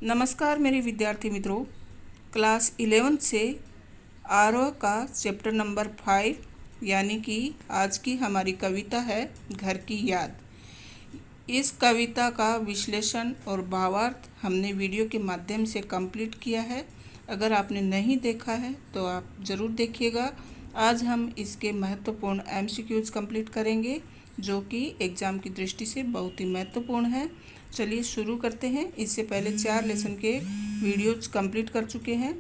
नमस्कार मेरे विद्यार्थी मित्रों, क्लास 11 से आरोह का चैप्टर नंबर 5 यानी कि आज की हमारी कविता है घर की याद। इस कविता का विश्लेषण और भावार्थ हमने वीडियो के माध्यम से कंप्लीट किया है। अगर आपने नहीं देखा है तो आप ज़रूर देखिएगा। आज हम इसके महत्वपूर्ण MCQs कंप्लीट करेंगे जो कि एग्ज़ाम की दृष्टि से बहुत ही महत्वपूर्ण है। चलिए शुरू करते हैं। इससे पहले 4 लेसन के वीडियोज कंप्लीट कर चुके हैं,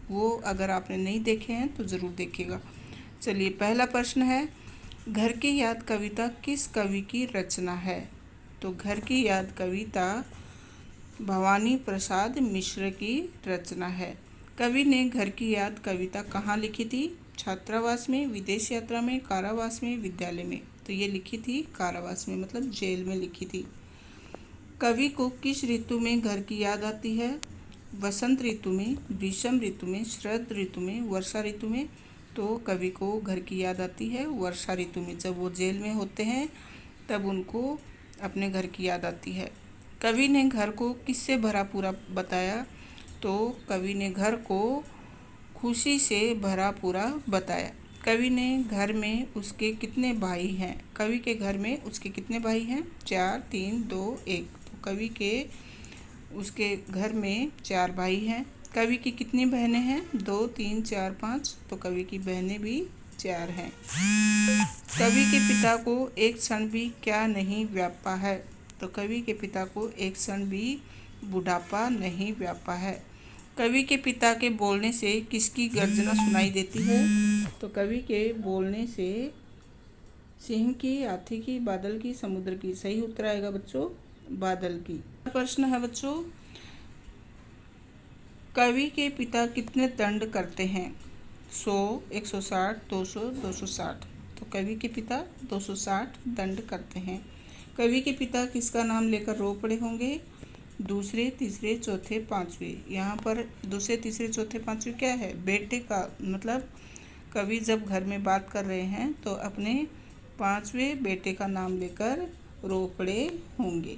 वो अगर आपने नहीं देखे हैं तो ज़रूर देखिएगा। चलिए, पहला प्रश्न है, घर की याद कविता किस कवि की रचना है? तो घर की याद कविता भवानी प्रसाद मिश्र की रचना है। कवि ने घर की याद कविता कहाँ लिखी थी? छात्रावास में, विदेश यात्रा में, कारावास में, विद्यालय में। तो ये लिखी थी कारावास में, मतलब जेल में लिखी थी। कवि को किस ऋतु में घर की याद आती है? वसंत ऋतु में, ग्रीष्म ऋतु में, शरद ऋतु में, वर्षा ऋतु में। तो कवि को घर की याद आती है वर्षा ऋतु में। जब वो जेल में होते हैं तब उनको अपने घर की याद आती है। कवि ने घर को किससे भरा पूरा बताया? तो कवि ने घर को खुशी से भरा पूरा बताया। कवि ने घर में उसके कितने भाई हैं? कवि के घर में उसके कितने भाई हैं? 4, 3, 2, 1। तो कवि के उसके घर में 4 भाई हैं। कवि की कितनी बहनें हैं? 2, 3, 4, 5। तो कवि की बहनें भी 4 हैं। कवि के पिता को एक क्षण भी क्या नहीं व्यापा है? तो कवि के पिता को एक क्षण भी बुढ़ापा नहीं व्यापा है। कवि के पिता के बोलने से किसकी गर्जना सुनाई देती है? तो कवि के बोलने से सिंह की, हाथी की, बादल की, समुद्र की। सही उत्तर आएगा बच्चों, बादल की। प्रश्न है बच्चों, कवि के पिता कितने दंड करते हैं? 100, 160, 200, 260। तो कवि के पिता 260 दंड करते हैं। कवि के पिता किसका नाम लेकर रो पड़े होंगे? दूसरे, तीसरे, चौथे, पांचवें। यहाँ पर दूसरे, तीसरे, चौथे, पांचवें क्या है? बेटे का, मतलब कवि जब घर में बात कर रहे हैं तो अपने 5वें बेटे का नाम लेकर रो पड़े होंगे।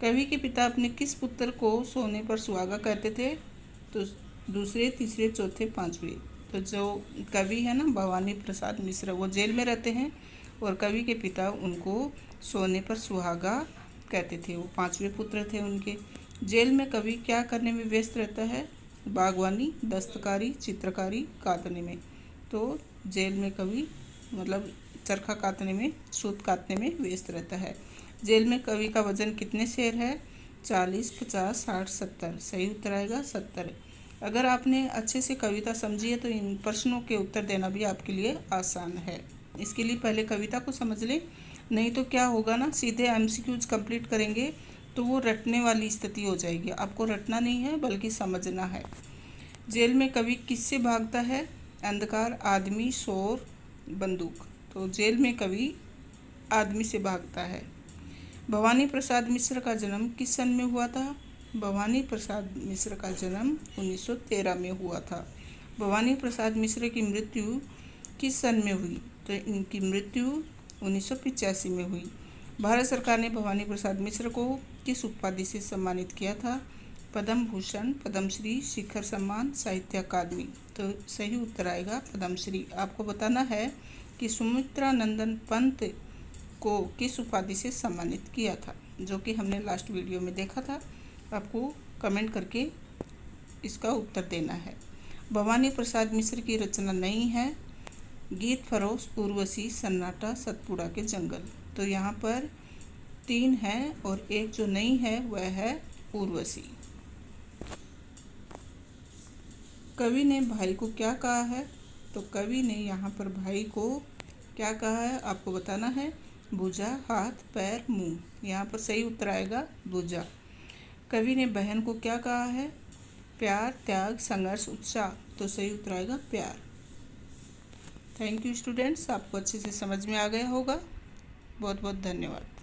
कवि के पिता अपने किस पुत्र को सोने पर सुहागा कहते थे? तो दूसरे, तीसरे, चौथे, पांचवें। तो जो कवि है ना, भवानी प्रसाद मिश्र, वो जेल में रहते हैं और कवि के पिता उनको सोने पर सुहागा कहते थे। वो 5वें पुत्र थे उनके। जेल में कवि क्या करने में व्यस्त रहता है? बागवानी, दस्तकारी, चित्रकारी, काटने में। तो जेल में कवि मतलब चरखा काटने में, सूत काटने में व्यस्त रहता है। जेल में कवि का वजन कितने शेर है? 40, 50, 60, 70। सही उत्तर आएगा 70। अगर आपने अच्छे से कविता समझी है तो इन प्रश्नों के उत्तर देना भी आपके लिए आसान है। इसके लिए पहले कविता को समझ लें, नहीं तो क्या होगा ना, सीधे MCQs कंप्लीट करेंगे तो वो रटने वाली स्थिति हो जाएगी। आपको रटना नहीं है बल्कि समझना है। जेल में कवि किससे भागता है? अंधकार, आदमी, शोर, बंदूक। तो जेल में कवि आदमी से भागता है। भवानी प्रसाद मिश्र का जन्म किस सन में हुआ था? भवानी प्रसाद मिश्र का जन्म 1913 में हुआ था। भवानी प्रसाद मिश्र की मृत्यु किस सन में हुई? तो इनकी मृत्यु 1985 में हुई। भारत सरकार ने भवानी प्रसाद मिश्र को किस उपाधि से सम्मानित किया था? पद्म भूषण, पद्मश्री, शिखर सम्मान, साहित्य अकादमी। तो सही उत्तर आएगा पद्मश्री। आपको बताना है कि सुमित्रा नंदन पंत को किस उपाधि से सम्मानित किया था, जो कि हमने लास्ट वीडियो में देखा था। आपको कमेंट करके इसका उत्तर देना है। भवानी प्रसाद मिश्र की रचना नहीं है गीत फरोश, उर्वशी, सन्नाटा, सतपुड़ा के जंगल। तो यहाँ पर 3 है और एक जो नहीं है वह है उर्वशी। कवि ने भाई को क्या कहा है? तो कवि ने यहाँ पर भाई को क्या कहा है आपको बताना है। भुजा, हाथ, पैर, मुंह। यहाँ पर सही उत्तर आएगा भुजा। कवि ने बहन को क्या कहा है? प्यार, त्याग, संघर्ष, उत्साह। तो सही उत्तर आएगा प्यार। थैंक यू स्टूडेंट्स, आपको अच्छे से समझ में आ गया होगा। बहुत बहुत धन्यवाद।